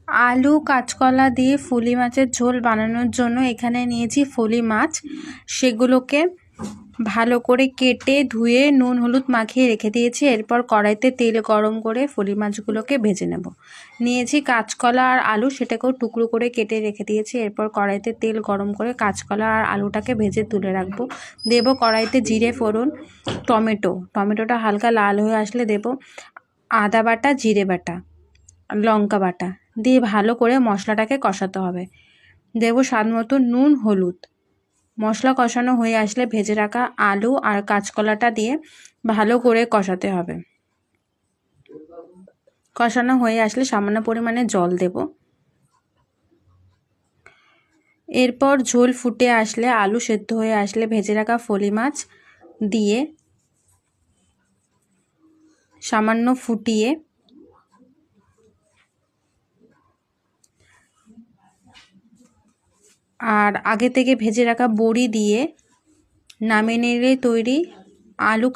আলু কাঁচকলা দিয়ে ফুলি মাছের ঝোল বানানোর জন্য এখানে নিয়েছি ফুলি মাছ। সেগুলোকে ভালো করে কেটে ধুয়ে নুন হলুদ মাখিয়ে রেখে দিয়েছি। এরপর কড়াইতে তেল গরম করে ফুলি মাছগুলোকে ভেজে নেব। নিয়েছি কাঁচকলা আর আলু, সেটাকেও টুকরো করে কেটে রেখে দিয়েছি। এরপর কড়াইতে তেল গরম করে কাঁচকলা আর আলুটাকে ভেজে তুলে রাখবো। দেব কড়াইতে জিরে ফোড়ন, টমেটোটা হালকা লাল হয়ে আসলে দেব আদা বাটা, জিরে বাটা, লঙ্কা বাটা দিয়ে ভালো করে মশলাটাকে কষাতে হবে। দেব স্বাদ মতো নুন হলুদ। মশলা কষানো হয়ে আসলে ভেজে রাখা আলু আর কাঁচকলাটা দিয়ে ভালো করে কষাতে হবে। কষানো হয়ে আসলে সামান্য পরিমাণে জল দেব। এরপর ঝোল ফুটে আসলে আলু সেদ্ধ হয়ে আসলে ভেজে রাখা ফলি মাছ দিয়ে সামান্য ফুটিয়ে আর আগে থেকে ভেজে রাখা বড়ি দিয়ে নামিয়ে নিলে তৈরি আলু